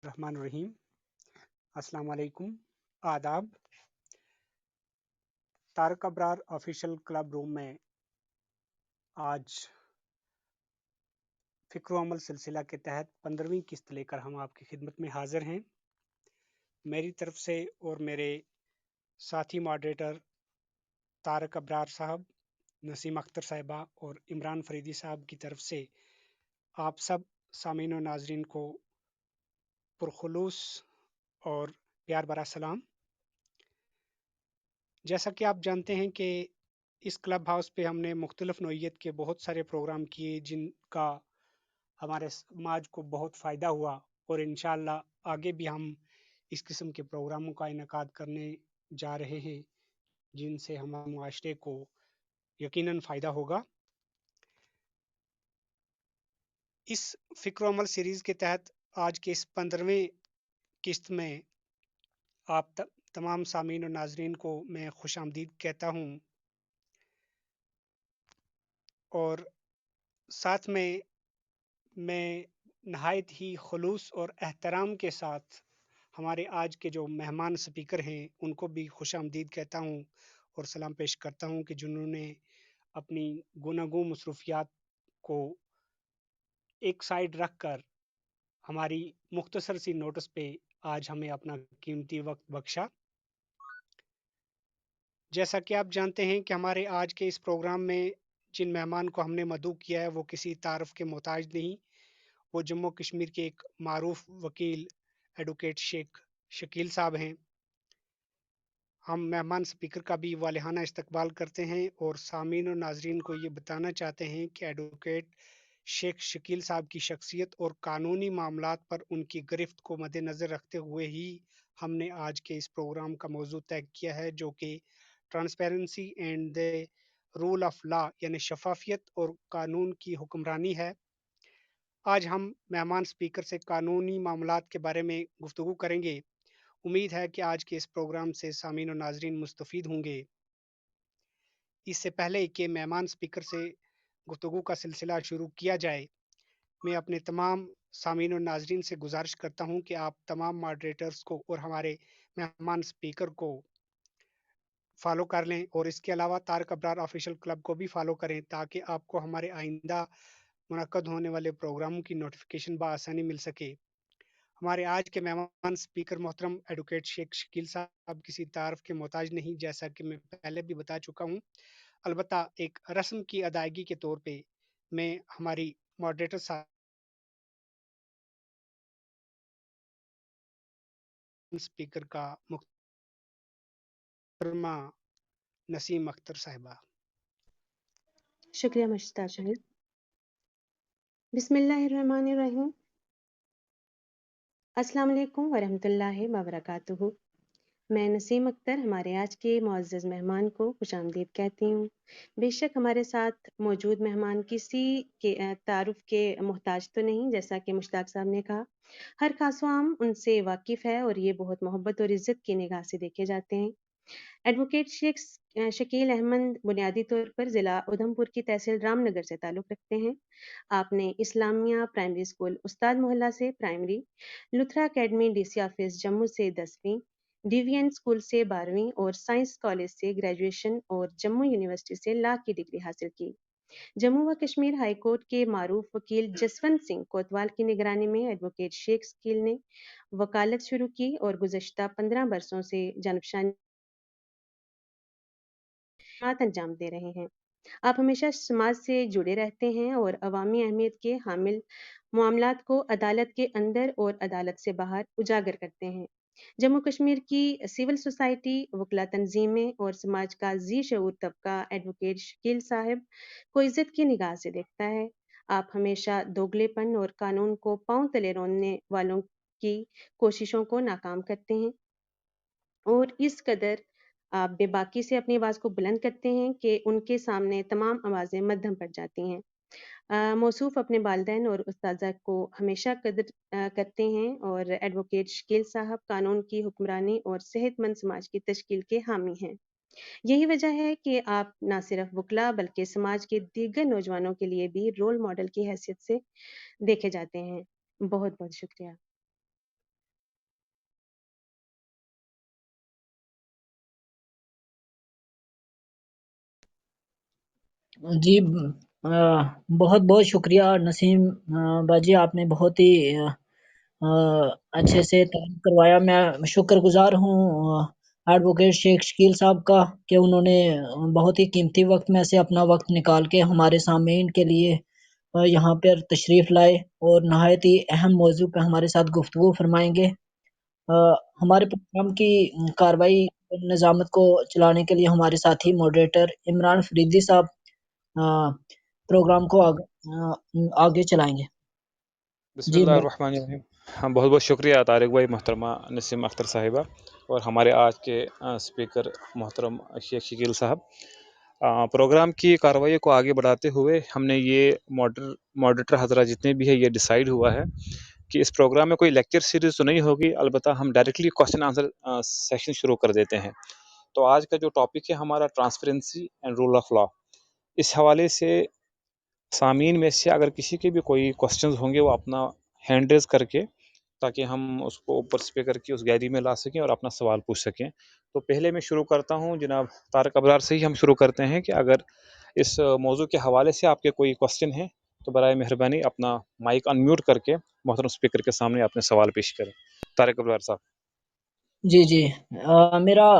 रहमान रहीम। अस्सलाम वालेकुम, आदाब। Tarak Abrar official club room में आज फ़िक्र अमल सिलसिला के तहत 15वीं किस्त लेकर हम आपकी खिदमत में हाज़िर हैं। मेरी तरफ से और मेरे साथी मॉडरेटर तारक अबरार साहब, नसीम अख्तर साहिबा और इमरान फरीदी साहब की तरफ से आप सब सामीन और नाज़रीन को पुरखुलूस और प्यार भरा सलाम। जैसा कि आप जानते हैं कि इस क्लब हाउस पे हमने मुख्तलिफ नौइयत के बहुत सारे प्रोग्राम किए जिनका हमारे समाज को बहुत फ़ायदा हुआ और इंशाअल्लाह आगे भी हम इस किस्म के प्रोग्रामों का इनेकाद करने जा रहे हैं जिनसे हमारे मुआशरे को यकीनन फ़ायदा होगा। इस फ़िक्र अमल सीरीज़ के तहत आज के इस 15वें किस्त में आप तमाम सामीन और नाज़रीन को मैं खुशामदीद कहता हूँ और साथ में मैं नहायत ही खुलूस और एहतराम के साथ हमारे आज के जो मेहमान स्पीकर हैं उनको भी खुशामदीद कहता हूँ और सलाम पेश करता हूँ कि जिन्होंने अपनी गुनागो मसरूफियात को एक साइड रख कर हमारी मुख्तसर सी नोटिस पे आज हमें अपना कीमती वक्त बख्शा। जैसा कि आप जानते हैं कि हमारे आज के इस प्रोग्राम में जिन मेहमान को हमने मदऊ किया है वो किसी तारफ़ के मोहताज नहीं, वो जम्मू कश्मीर के एक मारूफ वकील एडवोकेट शेख शकील साहब हैं। हम मेहमान स्पीकर का भी वालिहाना इस्तकबाल करते हैं और सामीन और नाजरीन को ये बताना चाहते हैं कि एडवोकेट शेख शकील साहब की शख्सियत और कानूनी मामलात पर उनकी गिरफ्त को मद्देनज़र रखते हुए ही हमने आज के इस प्रोग्राम का मौजू तय किया है जो कि transparency and the rule of law यानी शफाफियत और कानून की हुक्मरानी है। आज हम मेहमान स्पीकर से कानूनी मामलात के बारे में गुफ्तगू करेंगे। उम्मीद है कि आज के इस प्रोग्राम से सामीन और नाजरीन मुस्तफ़ीद होंगे। इससे पहले कि मेहमान स्पीकर से गुफ्तगू का सिलसिला शुरू किया जाए, मैं अपने तमाम सामीन और नाजरीन से गुजारिश करता हूँ कि आप तमाम मॉडरेटर्स को और हमारे मेहमान स्पीकर को फॉलो कर लें और इसके अलावा तारक अबरार ऑफिशियल क्लब को भी फॉलो करें ताकि आपको हमारे आइंदा मुनक्कद होने वाले प्रोग्रामों की नोटिफिकेशन बआसानी मिल सके। हमारे आज के मेहमान स्पीकर मोहतरम एडवोकेट शेख शकील साहब किसी तारफ़ के मोहताज नहीं, जैसा कि मैं पहले भी बता चुका हूँ। अलबत्ता एक रस्म की अदायगी के तौर पे मैं हमारी मॉडरेटर साहब स्पीकर का मुहतरमा नसीम अख्तर साहिबा। शुक्रिया मुश्ताक शाहिद। बिस्मिल्लाहिर्रहमानिर्रहीम। अस्सलाम वालेकुम वरहमतुल्लाहि वबरकातुहू। मैं नसीम अख्तर हमारे आज के मुअज़्ज़ज़ मेहमान को खुशामदीद कहती हूँ। बेशक हमारे साथ मौजूद मेहमान किसी के तारुफ़ के मोहताज तो नहीं, जैसा कि मुश्ताक साहब ने कहा। हर ख़ास-ओ-आम उनसे वाकिफ़ है और ये बहुत मोहब्बत और इज़्ज़त की निगाह से देखे जाते हैं। एडवोकेट शकील अहमद बुनियादी तौर पर ज़िला उधमपुर की तहसील रामनगर से ताल्लुक़ रखते हैं। आपने इस्लामिया प्राइमरी स्कूल उस्ताद मोहल्ला से primary, Luthra academy DC office Jammu से 10वीं, डीवीएन स्कूल से 12वीं और साइंस कॉलेज से ग्रेजुएशन और जम्मू यूनिवर्सिटी से लॉ की डिग्री हासिल की। जम्मू व कश्मीर हाई कोर्ट के मारूफ वकील जसवंत सिंह कोतवाल की निगरानी में एडवोकेट शेख शकील ने वकालत शुरू की और गुज़श्ता 15 बरसों से जानबशानी अंजाम दे रहे हैं। आप हमेशा समाज से जुड़े रहते हैं और अवामी अहमियत के हामिल मामलात को अदालत के अंदर और अदालत से बाहर उजागर करते हैं। जम्मू कश्मीर की सिविल सोसाइटी, वकला तंजीमें और समाज का जी शऊर तबका एडवोकेट शकील साहब को इज्जत की निगाह से देखता है। आप हमेशा दोगलेपन और कानून को पांव तले रोनने वालों की कोशिशों को नाकाम करते हैं और इस कदर आप बेबाकी से अपनी आवाज़ को बुलंद करते हैं कि उनके सामने तमाम आवाज़ें मद्धम पड़ जाती हैं। मौसूफ़ अपने वालिदैन और उस्ताज़ा को हमेशा कदर करते हैं और एडवोकेट शकील साहब कानून की हुक्मरानी और सेहतमंद समाज की तश्कील के हामी हैं। यही वजह है कि आप न सिर्फ वकला बल्कि समाज के दीगर नौजवानों के लिए भी रोल मॉडल की हैसियत से देखे जाते हैं। बहुत-बहुत शुक्रिया। जी, बहुत-बहुत शुक्रिया नसीम बाजी, आपने बहुत ही अच्छे से तलब करवाया। मैं शुक्रगुज़ार हूँ एडवोकेट शेख शकील साहब का कि उन्होंने बहुत ही कीमती वक़्त में से अपना वक़्त निकाल के हमारे सामईन के लिए यहाँ पर तशरीफ़ लाए और नहायत ही अहम मौज़ू पे हमारे साथ गुफ्तगू फ़रमाएँगे। हमारे प्रोग्राम की कार्रवाई और निज़ामत को चलाने के लिए हमारे साथी मॉडरेटर इमरान फरीदी साहब अ, प्रोग्राम को आगे चलाएँगे। जी, इमरान। बिस्मिल्लाहिर्रहमानिर्रहीम। हाँ, बहुत-बहुत शुक्रिया तारिक भाई, मोहतरमा नसीम अख्तर साहिबा और हमारे आज के स्पीकर मोहतरम शेख शकील साहब। प्रोग्राम की कार्रवाई को आगे बढ़ाते हुए हमने ये मॉडरेटर हज़रात जितने भी हैं ये डिसाइड हुआ है कि इस प्रोग्राम में कोई लेक्चर सीरीज़ तो नहीं होगी, अलबत्ता हम डायरेक्टली क्वेश्चन आंसर सेशन शुरू कर देते हैं। तो आज का जो टॉपिक है हमारा transparency and rule of law. इस हवाले से सामीन में से अगर किसी के भी कोई क्वेश्चंस होंगे वो अपना हैंड रेज़ करके, ताकि हम उसको ऊपर स्पीकर की उस गैलरी में ला सकें और अपना सवाल पूछ सकें। तो पहले मैं शुरू करता हूँ जनाब तारिक अबरार से ही हम शुरू करते हैं कि अगर इस मौज़ू के हवाले से आपके कोई क्वेश्चन हैं, तो बराए मेहरबानी अपना माइक अनम्यूट करके मोहतरम स्पीकर के सामने अपने सवाल पेश करें। तारिक अबरार साहब। जी, जी। मेरा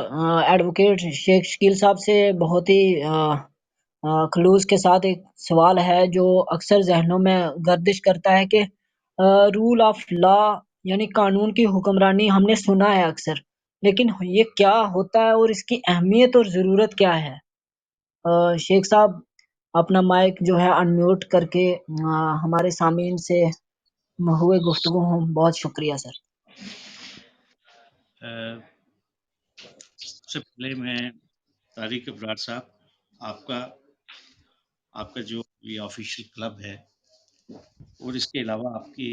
एडवोकेट शेख शकील साहब से बहुत ही खलूस के साथ एक सवाल है जो अक्सर ज़हनों में गर्दिश करता है कि रूल ऑफ लॉ यानी कानून की हुक्मरानी हमने सुना है अक्सर, लेकिन ये क्या होता है और इसकी अहमियत और ज़रूरत क्या है? शेख साहब अपना माइक जो है अनम्यूट करके हमारे सामीन से हुए गुफ्तगू हों, बहुत शुक्रिया सर। अ, सबसे पहले मैं तारिक अबरार साहब, आपका आपका जो ये ऑफिशियल क्लब है और इसके अलावा आपके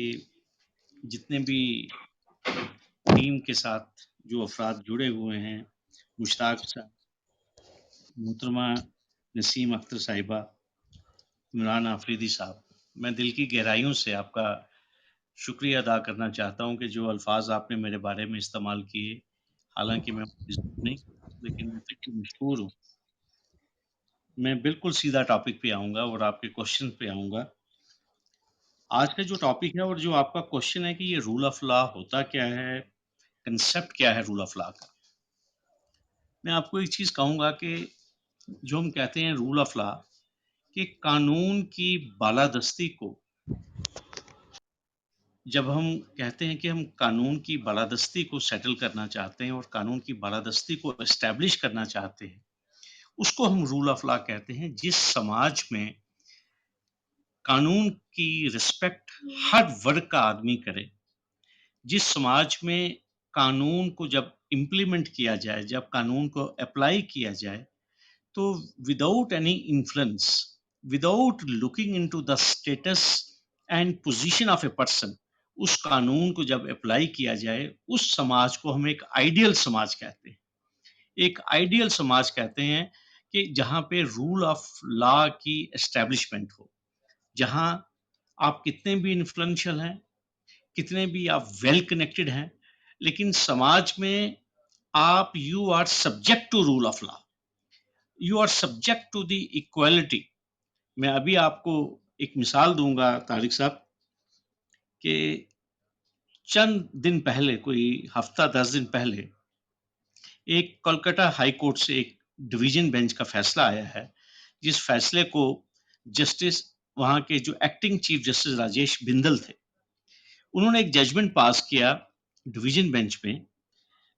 जितने भी टीम के साथ जो अफराद जुड़े हुए हैं, मुश्ताक साहब, मोहतरमा नसीम अख्तर साहिबा, इमरान आफरीदी साहब, मैं दिल की गहराइयों से आपका शुक्रिया अदा करना चाहता हूँ कि जो अल्फाज आपने मेरे बारे में इस्तेमाल किए, हालांकि मैं नहीं, लेकिन मैं दिल से मशहूर हूँ। मैं बिल्कुल सीधा टॉपिक पे आऊँगा और आपके क्वेश्चन पे आऊँगा। आज का जो टॉपिक है और जो आपका क्वेश्चन है कि ये रूल ऑफ लॉ होता क्या है? कांसेप्ट क्या है रूल ऑफ लॉ का? मैं आपको एक चीज़ कहूँगा कि जो हम कहते हैं रूल ऑफ लॉ, कि कानून की बालादस्ती को जब हम कहते हैं कि हम कानून की बालादस्ती को सेटल करना चाहते हैं और कानून की बालादस्ती को एस्टैब्लिश करना चाहते हैं, उसको हम रूल ऑफ लॉ कहते हैं। जिस समाज में कानून की रिस्पेक्ट हर वर्ग का आदमी करे, जिस समाज में कानून को जब इम्प्लीमेंट किया जाए, जब कानून को अप्लाई किया जाए, तो without any influence, without looking into the status and position of a person, उस कानून को जब अप्लाई किया जाए, उस समाज को हम एक आइडियल समाज कहते हैं। एक आइडियल समाज कहते हैं कि जहाँ पे रूल ऑफ लॉ की एस्टेब्लिशमेंट हो, जहाँ आप कितने भी इन्फ्लुएंशियल हैं, कितने भी आप वेल कनेक्टेड हैं, लेकिन समाज में आप you are subject to rule of law, you are subject to the equality. मैं अभी आपको एक मिसाल दूंगा तारिक साहब, कि चंद दिन पहले, कोई हफ्ता 10 दिन पहले, एक कोलकाता हाई कोर्ट से एक डिवीजन बेंच का फैसला आया है, जिस फैसले को जस्टिस, वहां के जो acting chief justice Rajesh Bindal थे, उन्होंने एक जजमेंट पास किया डिवीजन बेंच में,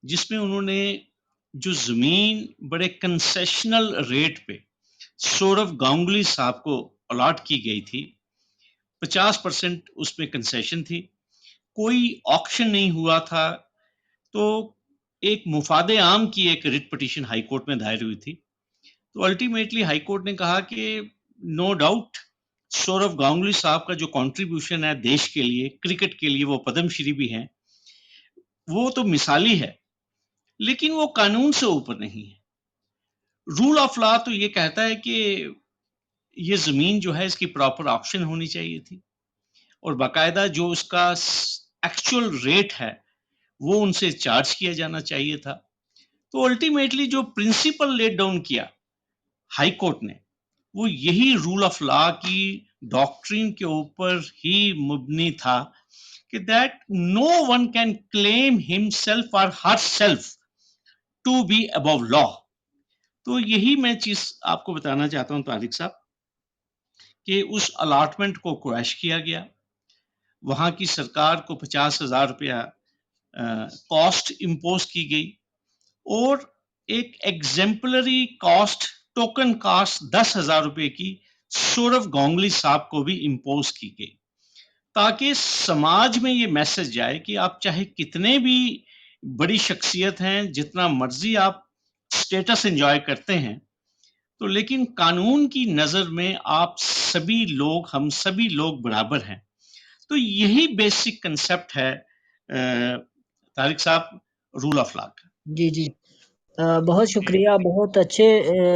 जिसमें उन्होंने जो जमीन बड़े कंसेशनल रेट पे सौरभ गांगुली साहब को अलॉट की गई थी, 50% उसमें कंसेशन थी, कोई ऑक्शन नहीं हुआ था, तो एक मुफादे आम की एक रिट पिटीशन हाई कोर्ट में दायर हुई थी। तो अल्टीमेटली हाई कोर्ट ने कहा कि नो डाउट सौरभ गांगुली साहब का जो कंट्रीब्यूशन है देश के लिए, क्रिकेट के लिए, वो पद्मश्री भी हैं, वो तो मिसाली है, लेकिन वो कानून से ऊपर नहीं है। रूल ऑफ लॉ तो ये कहता है कि ये जमीन जो है इसकी प्रॉपर ऑक्शन होनी चाहिए थी, और बाकायदा जो उसका एक्चुअल रेट है वो उनसे चार्ज किया जाना चाहिए था। तो अल्टीमेटली जो प्रिंसिपल लेट डाउन किया हाई कोर्ट ने, वो यही रूल ऑफ लॉ की डॉक्ट्रिन के ऊपर ही मुबनी था कि that no one can claim himself और herself to be above law. तो यही मैं चीज आपको बताना चाहता हूं तारिक साहब कि उस अलॉटमेंट को क्रैश किया गया। वहां की सरकार को 50,000 रुपया कॉस्ट इम्पोज की गई और एक एग्जेम्पलरी कॉस्ट, टोकन कॉस्ट 10,000 रुपए की सौरव गांगुली साहब को भी इम्पोज की गई, ताकि समाज में ये मैसेज जाए कि आप चाहे कितने भी बड़ी शख्सियत हैं, जितना मर्जी आप स्टेटस एंजॉय करते हैं, तो लेकिन कानून की नजर में आप सभी लोग, हम सभी लोग बराबर हैं। तो यही बेसिक कंसेप्ट है तारिक साहब रूल ऑफ लॉ का। जी, जी। बहुत शुक्रिया, बहुत अच्छे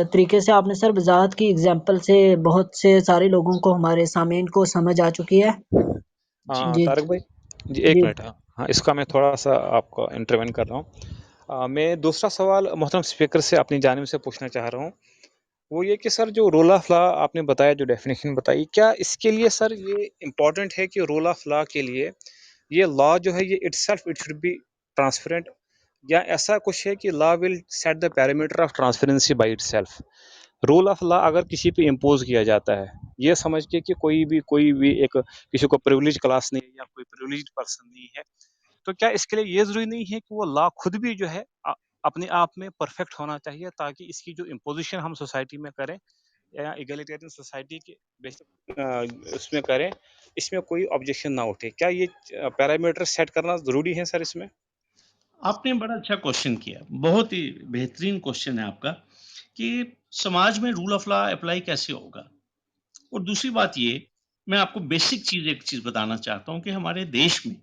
तरीके से आपने सर वज़ाहत की, एग्ज़ाम्पल से बहुत से सारे लोगों को, हमारे सामीन को समझ आ चुकी है। जी, तारिक भाई जी, 1 जी। मिनट। हाँ, इसका मैं थोड़ा-सा आपको इंटरवेन कर रहा हूँ। मैं दूसरा सवाल मोहतरम स्पीकर से अपनी जानिब से पूछना चाह रहा हूँ। वो ये कि सर, जो रूल ऑफ लॉ आपने बताया, जो डेफिनेशन बताई, क्या इसके लिए सर ये इम्पोर्टेंट है कि रूल ऑफ लॉ के लिए ये लॉ जो है ये itself it should be transparent, या ऐसा कुछ है कि law will set the parameter of transparency by itself? Rule of law अगर किसी पे इम्पोज किया जाता है, ये समझ के कि कोई भी एक किसी को प्रिविलेज क्लास नहीं है या कोई प्रिविलेज्ड पर्सन नहीं है, तो क्या इसके लिए ये ज़रूरी नहीं है कि वो लॉ खुद भी जो है अपने आप में परफेक्ट होना चाहिए, ताकि इसकी जो इम्पोजिशन हम सोसाइटी में करें या इगैलिटेरियन सोसाइटी के उसमें करें, इसमें कोई ऑब्जेक्शन ना उठे? क्या ये पैरामीटर सेट करना ज़रूरी है सर इसमें? आपने बड़ा अच्छा क्वेश्चन किया, बहुत ही बेहतरीन क्वेश्चन है आपका कि समाज में रूल ऑफ लॉ अप्लाई कैसे होगा। और दूसरी बात ये, मैं आपको बेसिक चीज एक चीज बताना चाहता हूं कि हमारे देश में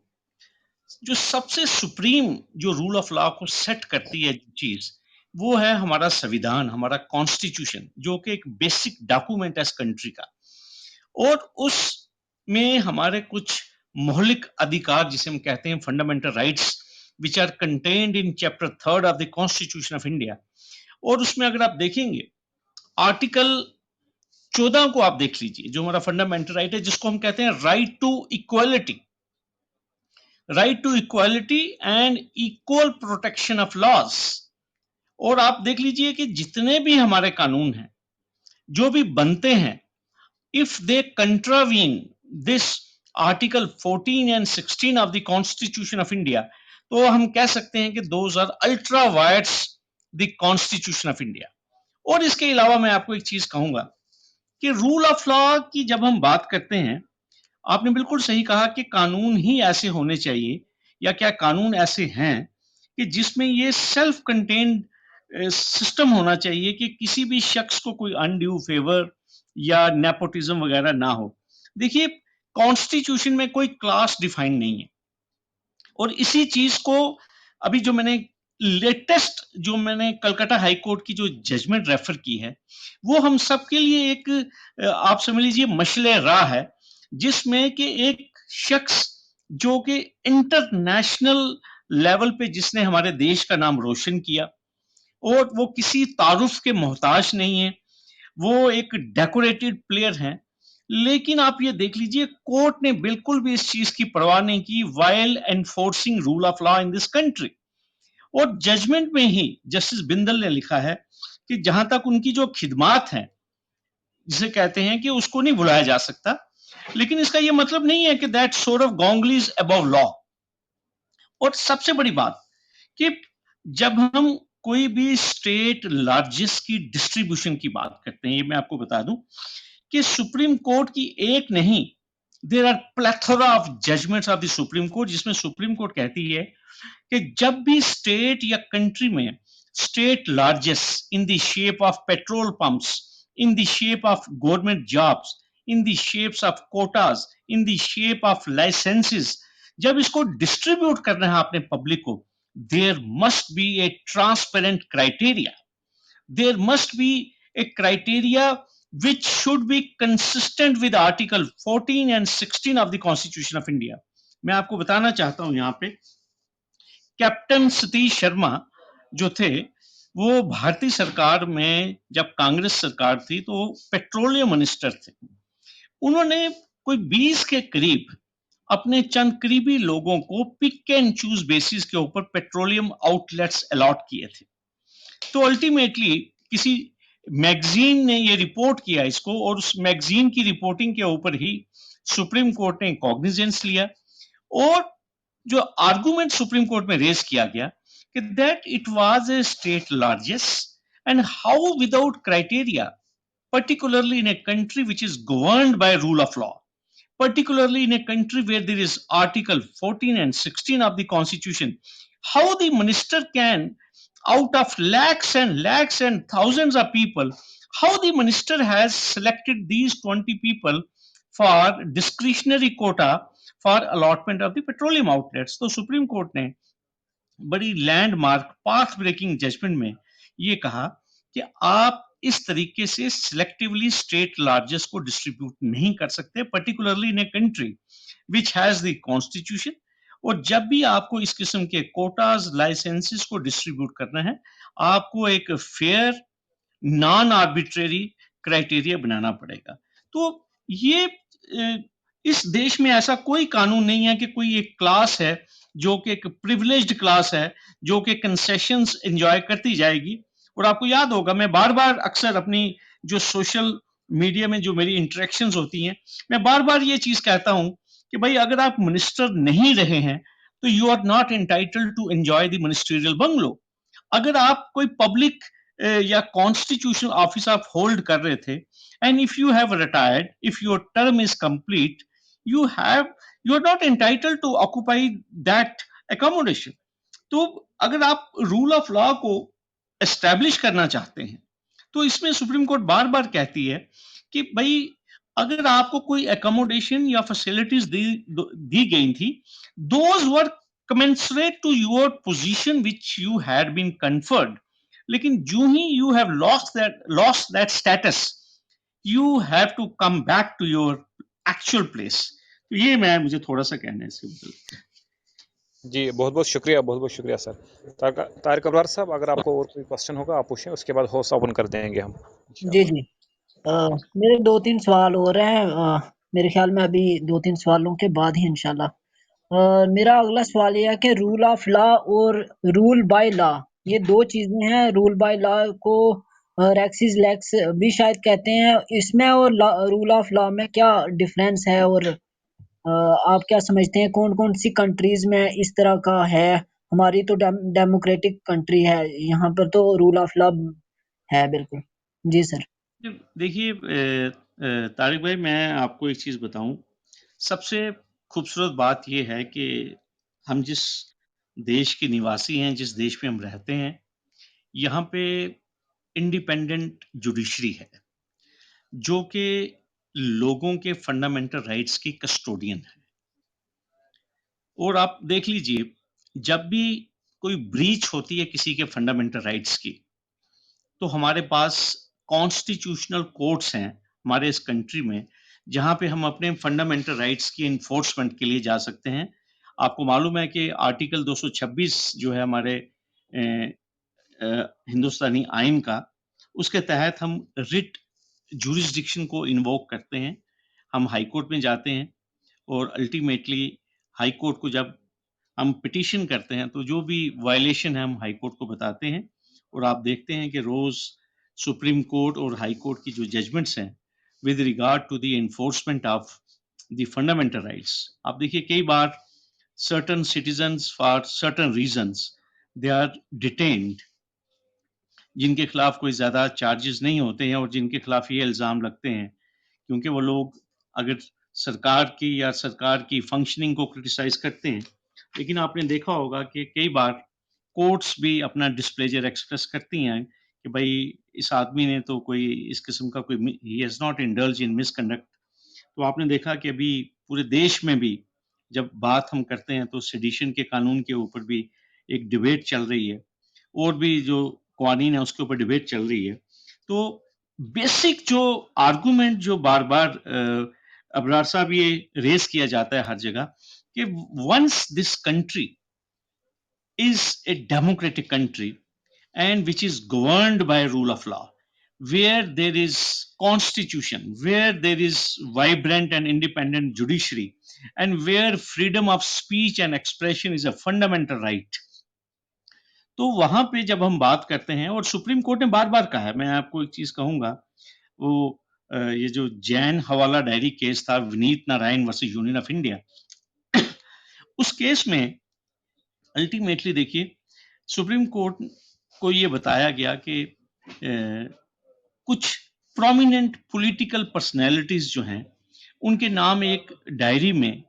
जो सबसे सुप्रीम जो रूल ऑफ लॉ को सेट करती है चीज, वो है हमारा संविधान, हमारा कॉन्स्टिट्यूशन, जो कि एक बेसिक डॉक्यूमेंट है इस कंट्री का। और उसमें हमारे कुछ मौलिक अधिकार, जिसे हम कहते हैं fundamental rights, which are contained in chapter 3 of the constitution of India. और उसमें अगर आप देखेंगे आर्टिकल 14 को आप देख लीजिए, जो हमारा फंडामेंटल राइट है, जिसको हम कहते हैं right to equality, right to equality and equal protection of laws. और आप देख लीजिए कि जितने भी हमारे कानून हैं जो भी बनते हैं, if they contravene this article 14 and 16 of the constitution of India, तो हम कह सकते हैं कि those are ultra violates the constitution of India। और इसके अलावा मैं आपको एक चीज कहूंगा कि रूल ऑफ लॉ की जब हम बात करते हैं, आपने बिल्कुल सही कहा कि कानून ही ऐसे होने चाहिए, या क्या कानून ऐसे हैं कि जिसमें ये सेल्फ कंटेन्ड सिस्टम होना चाहिए कि किसी भी शख्स को कोई अनड्यू फेवर या नेपोटिज्म वगैरह ना हो। देखिए, कॉन्स्टिट्यूशन में कोई क्लास डिफाइन नहीं है, और इसी चीज को अभी जो मैंने लेटेस्ट, जो मैंने कलकत्ता हाई कोर्ट की जो जजमेंट रेफर की है, वो हम सबके लिए एक आप समझ लीजिए मशले राह है, जिसमें कि एक शख्स जो कि इंटरनेशनल लेवल पे जिसने हमारे देश का नाम रोशन किया, और वो किसी तारुफ के मोहताज नहीं है, वो एक डेकोरेटेड प्लेयर हैं, लेकिन आप ये देख लीजिए कोर्ट ने बिल्कुल भी इस चीज की परवाह नहीं की while enforcing rule of law in this country. और जजमेंट में ही जस्टिस बिंदल ने लिखा है कि जहां तक उनकी जो खिदमात हैं, जिसे कहते हैं कि उसको नहीं भुलाया जा सकता, लेकिन इसका ये मतलब नहीं है कि that Sourav Ganguly is above law. और सबसे बड़ी बात कि जब हम कोई भी स्टेट लार्जेस्ट की डिस्ट्रीब्यूशन की बात करते हैं, ये मैं आपको बता दूं कि सुप्रीम कोर्ट की एक नहीं, there are plethora of judgments of the supreme court, जिसमें सुप्रीम कोर्ट कहती है कि जब भी स्टेट या कंट्री में state largesse in the shape of petrol pumps, in the shape of government jobs, in the shapes of quotas, in the shape of licences, जब इसको डिस्ट्रीब्यूट करना है आपने पब्लिक को, there must be a transparent criteria, there must be a criteria which should be consistent with article 14 and 16 of the constitution of India। मैं आपको बताना चाहता हूं, यहां पे कैप्टन सतीश शर्मा जो थे, वो भारतीय सरकार में जब कांग्रेस सरकार थी तो पेट्रोलियम मिनिस्टर थे। उन्होंने कोई 20 के करीब अपने चंद करीबी लोगों को पिक एंड चूज बेसिस के ऊपर पेट्रोलियम आउटलेट्स अलॉट किए थे। तो अल्टीमेटली किसी मैगजीन ने ये रिपोर्ट किया इसको, और उस मैगजीन की रिपोर्टिंग के ऊपर ही सुप्रीम कोर्ट ने कॉग्निजेंस लिया, और जो आर्गुमेंट सुप्रीम कोर्ट में रेज किया गया कि that it was a state largest and how without criteria, particularly in a country which is governed by rule of law, particularly in a country where there is Article 14 and 16 of the Constitution, how the minister can, out of lakhs and thousands of people, how the minister has selected these 20 people for discretionary quota for allotment of the petroleum outlets. तो supreme court ने बड़ी landmark path breaking judgement में ये कहा कि आप इस तरीके से सिलेक्टिवली स्टेट लार्जेस्ट को डिस्ट्रीब्यूट नहीं कर सकते, particularly in a country which has the constitution. और जब भी आपको इस किस्म के कोटाज लाइसेंसेस को डिस्ट्रीब्यूट करना है, आपको एक फेयर नॉन आर्बिट्रेरी क्राइटेरिया बनाना पड़ेगा। तो ये इस देश में ऐसा कोई कानून नहीं है कि कोई एक क्लास है जो कि एक प्रिविलेज्ड क्लास है जो कि कंसेशंस एंजॉय करती जाएगी। और आपको याद होगा, मैं बार बार अक्सर अपनी जो सोशल मीडिया में जो मेरी इंटरेक्शंस होती हैं, मैं बार बार ये चीज कहता हूं कि भाई अगर आप मिनिस्टर नहीं रहे हैं तो you are not entitled to enjoy the ministerial bungalow. अगर आप कोई पब्लिक या कॉन्स्टिट्यूशनल ऑफिस आप होल्ड कर रहे थे, and if you have retired, if your term is complete, you are not entitled to occupy that accommodation. तो अगर आप रूल ऑफ लॉ को एस्टैब्लिश करना चाहते हैं तो इसमें सुप्रीम कोर्ट बार बार कहती है कि भाई अगर आपको कोई एकोमोडेशन या फैसिलिटीज दी गई थी, those were commensurate to your position which you had been conferred, लेकिन जो ही you have lost that status, you have to come back to your actual place। तो ये मुझे थोड़ा सा कहना है इसके। जी, बहुत-बहुत शुक्रिया सर। तारिक अबरार साहब, अगर आपको और कोई क्वेश्चन होगा आप पूछें, उसके बाद होस्ट ओपन कर देंगे हम। जी, जी। मेरे 2-3 सवाल और हैं। मेरे ख्याल में अभी 2-3 सवालों के बाद ही इंशाल्लाह। मेरा अगला सवाल ये है कि रूल ऑफ लॉ और रूल बाय लॉ, ये 2 चीज़ें हैं। रूल बाय लॉ को रेक्स इज़ लेक्स भी शायद कहते हैं। इसमें और रूल ऑफ लॉ में क्या डिफरेंस है, और आप क्या समझते हैं कौन-कौन सी कंट्रीज में इस तरह का है? हमारी तो डेमोक्रेटिक कंट्री है, यहाँ पर तो रूल ऑफ लॉ है बिल्कुल। जी सर। देखिए तारिक भाई, मैं आपको एक चीज बताऊं, सबसे खूबसूरत बात यह है कि हम जिस देश के निवासी हैं, जिस देश में हम रहते हैं, यहाँ पे इंडिपेंडेंट जुडिशरी है जो कि लोगों के फंडामेंटल राइट्स की कस्टोडियन है। और आप देख लीजिए, जब भी कोई ब्रीच होती है किसी के फंडामेंटल राइट्स की, तो हमारे पास कॉन्स्टिट्यूशनल कोर्ट्स हैं हमारे इस कंट्री में, जहां पे हम अपने फंडामेंटल राइट्स की इन्फोर्समेंट के लिए जा सकते हैं। आपको मालूम है कि आर्टिकल 226 जो है हमारे हिंदुस्तानी आइन का, उसके तहत हम रिट जूरिसडिक्शन को इन्वोक करते हैं। हम हाई कोर्ट में जाते हैं और अल्टीमेटली हाई कोर्ट को जब हम पिटीशन करते हैं तो जो भी वायलेशन है हम हाई कोर्ट को बताते हैं। और आप देखते हैं कि रोज सुप्रीम कोर्ट और हाई कोर्ट की जो जजमेंट्स हैं with regard to the enforcement of the fundamental rights, आप देखिए कई बार certain citizens for certain reasons they are detained, जिनके खिलाफ कोई ज़्यादा चार्जेस नहीं होते हैं और जिनके खिलाफ ये इल्ज़ाम लगते हैं क्योंकि वो लोग अगर सरकार की या सरकार की फंक्शनिंग को क्रिटिसाइज करते हैं। लेकिन आपने देखा होगा कि कई बार कोर्ट्स भी अपना डिस्प्लेजर एक्सप्रेस करती हैं कि भाई इस आदमी ने तो कोई इस किस्म का कोई he has not indulge in misconduct. तो आपने देखा कि अभी पूरे देश में भी जब बात हम करते हैं तो सेडिशन के कानून के ऊपर भी एक डिबेट चल रही है, और भी जो कानून है उसके ऊपर डिबेट चल रही है। तो बेसिक जो आर्गुमेंट जो बार बार अबरार साहब ये रेस किया जाता है हर जगह कि once this country is a democratic country and which is governed by rule of law, where there is constitution, where there is vibrant and independent judiciary, and where freedom of speech and expression is a fundamental right. तो वहां पे जब हम बात करते हैं, और supreme court ने बार बार कहा है, मैं आपको एक चीज कहूंगा, वो ये जो जैन हवाला डायरी केस था, Vineet Narayan versus union of India, उस केस में अल्टीमेटली देखिए सुप्रीम कोर्ट को ये बताया गया कि कुछ प्रोमिनेंट पॉलिटिकल पर्सनैलिटीज जो हैं उनके नाम एक डायरी में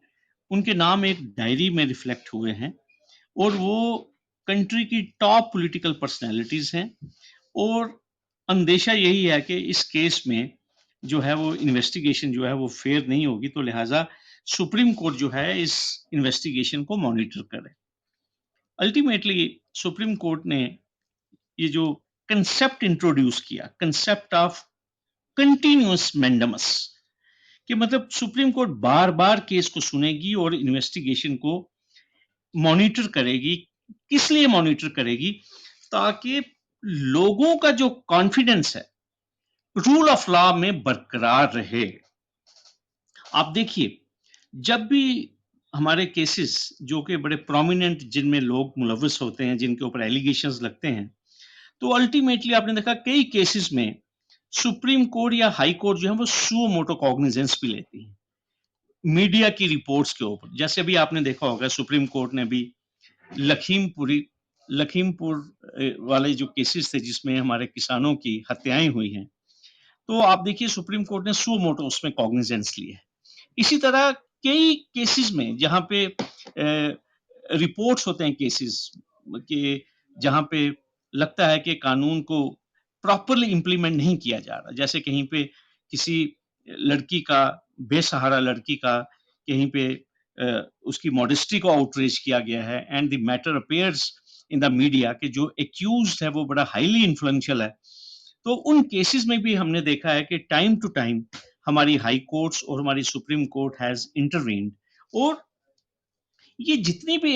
रिफ्लेक्ट हुए हैं, और वो कंट्री की टॉप पॉलिटिकल पर्सनैलिटीज हैं, और अंदेशा यही है कि इस केस में जो है वो इन्वेस्टिगेशन जो है वो फेयर नहीं होगी, तो लिहाजा सुप्रीम कोर्ट जो है इस इन्वेस्टिगेशन को मॉनिटर करे। अल्टीमेटली सुप्रीम कोर्ट ने ये जो कंसेप्ट इंट्रोड्यूस किया, कंसेप्ट ऑफ कंटिन्यूअस मैंडेमस, कि मतलब सुप्रीम कोर्ट बार बार केस को सुनेगी और इन्वेस्टिगेशन को मॉनिटर करेगी। किस लिए मॉनिटर करेगी? ताकि लोगों का जो कॉन्फिडेंस है रूल ऑफ लॉ में बरकरार रहे। आप देखिए, जब भी हमारे केसेस जो कि बड़े प्रोमिनेंट, जिनमें लोग मुलविस होते हैं, जिनके ऊपर एलिगेशंस लगते हैं, तो अल्टीमेटली आपने देखा कई केसेस में सुप्रीम कोर्ट या हाई कोर्ट जो है वो सुओ मोटो कॉग्निजेंस भी लेती है मीडिया की रिपोर्ट्स के ऊपर। जैसे भी आपने देखा होगा, सुप्रीम कोर्ट ने भी लखीमपुर वाले जो केसेस थे जिसमें हमारे किसानों की हत्याएं हुई हैं, तो आप देखिए सुप्रीम कोर्ट ने सुओ मोटो उसमें कॉग्निजेंस ली है। इसी तरह कई केसेस में जहां पे रिपोर्ट्स होते हैं केसेस के, जहां पे लगता है कि कानून को प्रॉपरली इंप्लीमेंट नहीं किया जा रहा, जैसे कहीं पे किसी लड़की का, बेसहारा लड़की का कहीं पे उसकी मॉडेस्टी को आउटरीच किया गया है, and the matter appears in the media कि जो एक्यूज्ड है वो बड़ा हाईली इन्फ्लुएंशियल है। तो उन केसेस में भी हमने देखा है कि टाइम टू टाइम हमारी हाई कोर्ट्स और हमारी सुप्रीम कोर्ट हैज इंटरवीन्ड, और ये जितनी भी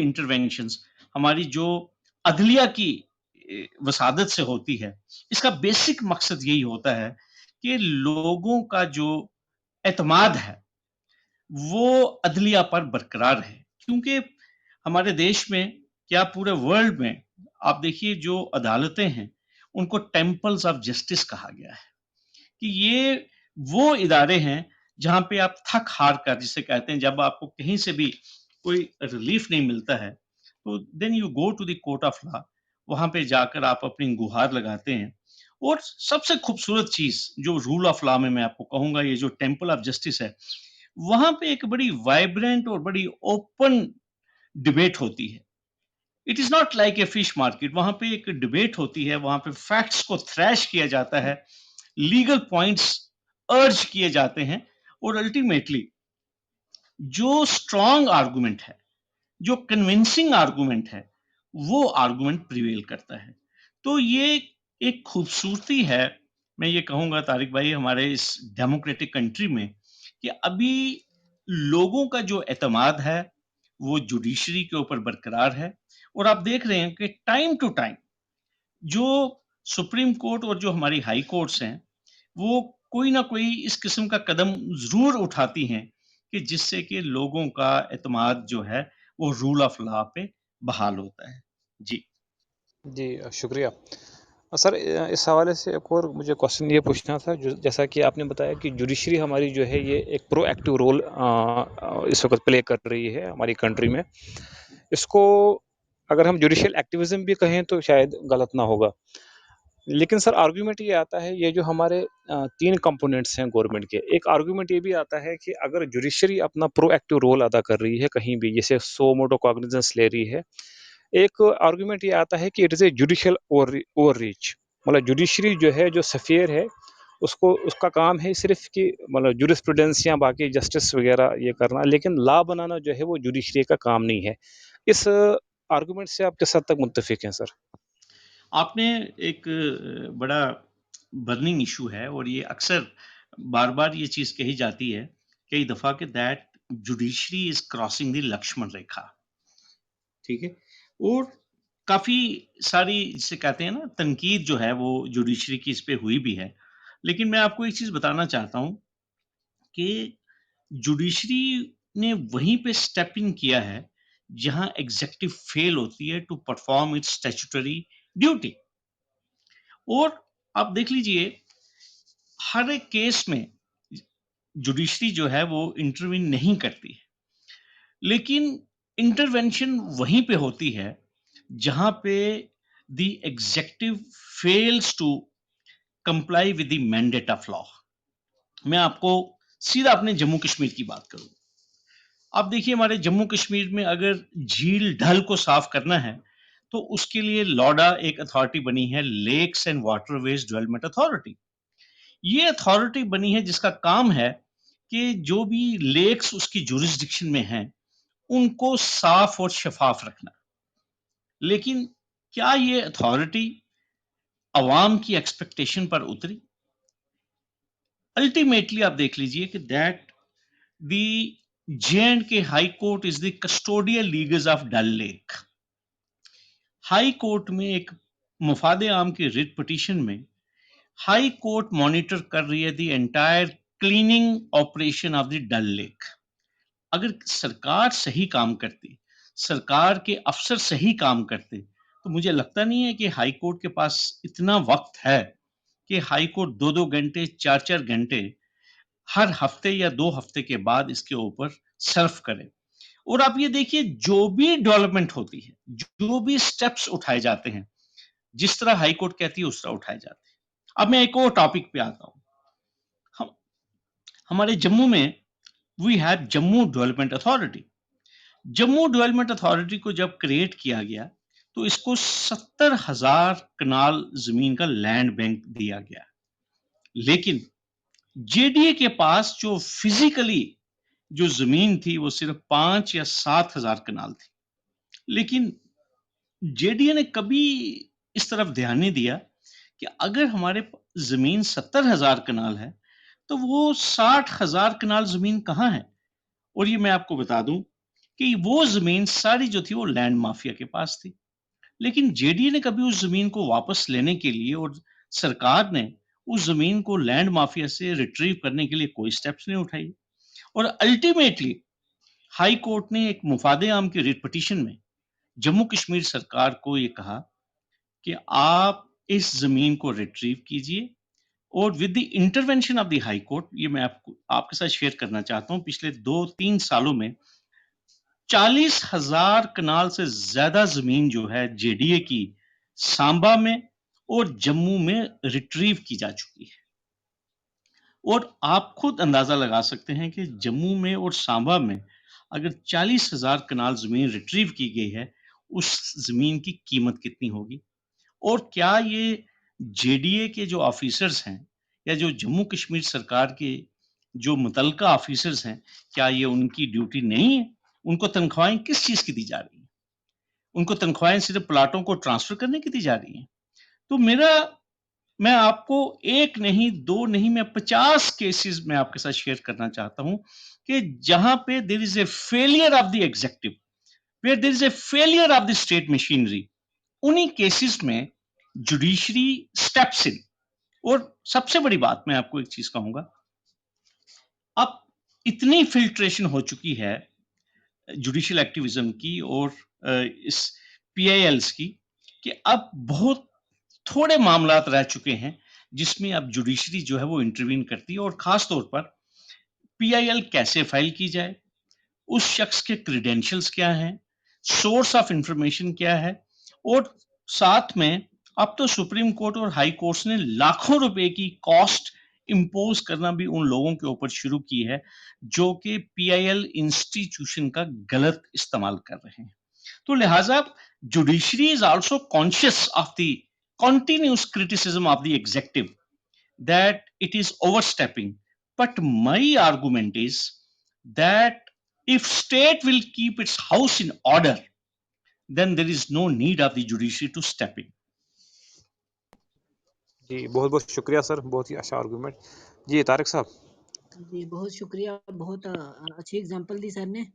इंटरवेंशंस हमारी जो अदलिया की वसादत से होती है, इसका बेसिक मकसद यही होता है कि लोगों का जो एतमाद है वो अदलिया पर बरकरार है। क्योंकि हमारे देश में, क्या पूरे वर्ल्ड में, आप देखिए जो अदालतें हैं उनको टेम्पल्स ऑफ जस्टिस कहा गया है, कि ये वो इदारे हैं जहां पे आप थक हार कर, जिसे कहते हैं, जब आपको कहीं से भी कोई रिलीफ नहीं मिलता है, तो then you go to the court of law, वहां पे जाकर आप अपनी गुहार लगाते हैं। और सबसे खूबसूरत चीज जो रूल ऑफ लॉ में मैं आपको कहूंगा, ये जो टेम्पल ऑफ जस्टिस है, वहां पे एक बड़ी वाइब्रेंट और बड़ी ओपन डिबेट होती है। It is not like a fish market, वहां पे एक डिबेट होती है, वहां पे फैक्ट्स को थ्रैश किया जाता है, लीगल पॉइंट्स अर्ज किए जाते हैं, और अल्टीमेटली जो स्ट्रॉन्ग आर्गुमेंट है, जो कन्विंसिंग आर्गुमेंट है, वो आर्गुमेंट प्रिवेल करता है। तो ये एक खूबसूरती है, मैं ये कहूंगा तारिक भाई, हमारे इस डेमोक्रेटिक कंट्री में, कि अभी लोगों का जो एतमाद है वो जुडिशरी के ऊपर बरकरार है। और आप देख रहे हैं कि टाइम टू टाइम जो सुप्रीम कोर्ट और जो हमारी हाई कोर्ट्स हैं, वो कोई ना कोई इस किस्म का कदम जरूर उठाती हैं कि जिससे कि लोगों का एतमाद जो है वो रूल ऑफ लॉ पे बहाल होता है। जी जी, शुक्रिया। सर, इस हवाले से एक और मुझे क्वेश्चन ये पूछना था, जो जैसा कि आपने बताया कि जुडिशरी हमारी जो है ये एक प्रोएक्टिव रोल इस वक्त प्ले कर रही है हमारी कंट्री में। इसको अगर हम जुडिशियल एक्टिविज्म भी कहें तो शायद गलत ना होगा। लेकिन सर, आर्गुमेंट ये आता है, ये जो हमारे 3 कंपोनेंट्स हैं गवर्नमेंट के, एक आर्गुमेंट ये भी आता है कि अगर जुडिशरी अपना प्रोएक्टिव रोल अदा कर रही है कहीं भी, जैसे सो मोटो कॉग्निजेंस ले रही है, एक आर्गुमेंट ये आता है कि it is a judicial overreach. मतलब जुडिशरी जो है, जो सफ़ीर है, उसको उसका काम है सिर्फ कि मतलब जूरिस्प्रूडेंस या बाकी जस्टिस वगैरह ये करना, लेकिन लॉ बनाना जो है वो जुडिशरी का काम नहीं है। इस आर्गुमेंट से आप किस हद तक मुत्तफिक हैं सर? आपने एक बड़ा बर्निंग इशू है, और ये अक्सर बार बार ये चीज कही जाती है कई दफा कि that judiciary is crossing the Lakshman Rekha. ठीक है, और काफ़ी सारी जिसे कहते हैं ना तनकीद जो है वो जुडिशरी की इस पे हुई भी है। लेकिन मैं आपको एक चीज़ बताना चाहता हूँ कि जुडिशरी ने वहीं पे स्टेप इन किया है जहाँ एग्ज़ेक्युटिव फेल होती है to perform its statutory duty. और आप देख लीजिए हर एक केस में जुडिशरी जो है वो इंटरवीन नहीं करती है, लेकिन इंटरवेंशन वहीं पे होती है जहां पे the executive fails to comply with the mandate of law. मैं आपको सीधा अपने जम्मू कश्मीर की बात करूं। आप देखिए हमारे जम्मू कश्मीर में अगर झील ढल को साफ करना है तो उसके लिए लॉडा एक अथॉरिटी बनी है, lakes and waterways development authority. ये अथॉरिटी बनी है जिसका काम है कि जो भी लेक्स उसकी जुरिस्डिक्शन में हैं उनको साफ और शफाफ रखना। लेकिन क्या ये अथॉरिटी अवाम की एक्सपेक्टेशन पर उतरी? अल्टीमेटली आप देख लीजिए कि that the J&K high court is the custodial legals of Dal lake. High court में एक मुफादे आम की रिट पिटीशन में हाई कोर्ट मॉनिटर कर रही है the entire cleaning operation of the Dal lake. अगर सरकार सही काम करती, सरकार के अफसर सही काम करते, तो मुझे लगता नहीं है कि हाई कोर्ट के पास इतना वक्त है कि हाई कोर्ट 2-2 घंटे, 4-4 घंटे हर हफ्ते या 2 हफ्ते के बाद इसके ऊपर सर्फ करे। और आप ये देखिए जो भी डेवलपमेंट होती है, जो भी स्टेप्स उठाए जाते हैं, जिस तरह हाई कोर्ट कहती है उस तरह उठाए जाते हैं। अब मैं एक और टॉपिक पे आता हूँ। हम हमारे जम्मू में we have Jammu development authority. Jammu development authority को जब क्रिएट किया गया तो इसको 70,000 कनाल जमीन का लैंड बैंक दिया गया। लेकिन जेडीए के पास जो फिजिकली जो जमीन थी वो सिर्फ 5 या 7,000 कनाल थी। लेकिन जेडीए ने कभी इस तरफ ध्यान नहीं दिया कि अगर हमारे जमीन 70,000 कनाल है तो वो 60,000 कनाल जमीन कहाँ है? और ये मैं आपको बता दूं कि वो जमीन सारी जो थी वो लैंड माफिया के पास थी। लेकिन जेडीए ने कभी उस जमीन को वापस लेने के लिए और सरकार ने उस जमीन को लैंड माफिया से रिट्रीव करने के लिए कोई स्टेप्स नहीं उठाई। और अल्टीमेटली हाई कोर्ट ने एक मुफादे आम की रिट पिटीशन में जम्मू कश्मीर सरकार को ये कहा कि आप इस जमीन को रिट्रीव कीजिए। और with the intervention of the high court, ये मैं आपको आपके साथ शेयर करना चाहता हूं, पिछले 2-3 सालों में 40,000 कनाल से ज्यादा जमीन जो है जेडीए की सांबा में और जम्मू में रिट्रीव की जा चुकी है। और आप खुद अंदाजा लगा सकते हैं कि जम्मू में और सांबा में अगर 40,000 कनाल जमीन रिट्रीव की गई है, उस जमीन की कीमत कितनी होगी? और क्या ये जेडीए के जो ऑफिसर्स हैं या जो जम्मू कश्मीर सरकार के जो मुतलका ऑफिसर्स हैं, क्या ये उनकी ड्यूटी नहीं है? उनको तनख्वाहें किस चीज की दी जा रही हैं? उनको तनख्वाहें सिर्फ प्लाटों को ट्रांसफर करने की दी जा रही हैं। तो मैं आपको एक नहीं, दो नहीं, मैं 50 केसेस मैं आपके साथ शेयर करना चाहता हूं कि जहां पे there is a failure of the executive, where there is a failure of the state machinery, उन्हीं केसेस में जुडिशरी स्टेप्स इन। और सबसे बड़ी बात मैं आपको एक चीज कहूंगा, अब इतनी फिल्ट्रेशन हो चुकी है जुडिशियल एक्टिविज्म की और इस पीआईएल्स की कि अब बहुत थोड़े मामलात रह चुके हैं जिसमें अब जुडिशरी जो है वो इंटरवीन करती है। और खास तौर पर पीआईएल कैसे फाइल की जाए, उस शख्स के क्रेडेंशियल्स क्या हैं, सोर्स ऑफ इंफॉर्मेशन क्या है। और साथ में अब तो सुप्रीम कोर्ट और हाई कोर्ट्स ने लाखों रुपए की कॉस्ट इंपोज करना भी उन लोगों के ऊपर शुरू की है जो कि पीआईएल इंस्टीट्यूशन का गलत इस्तेमाल कर रहे हैं। तो लिहाजा judiciary is also conscious of the continuous criticism of the executive that it is overstepping. But my argument is that if state will keep its house in order, then there is no need of the judiciary to step in. जी, बहुत-बहुत शुक्रिया sir, बहुत ही अच्छा argument. जी, तारिक साहब। जी, बहुत शुक्रिया, बहुत अच्छी example दी sir ने।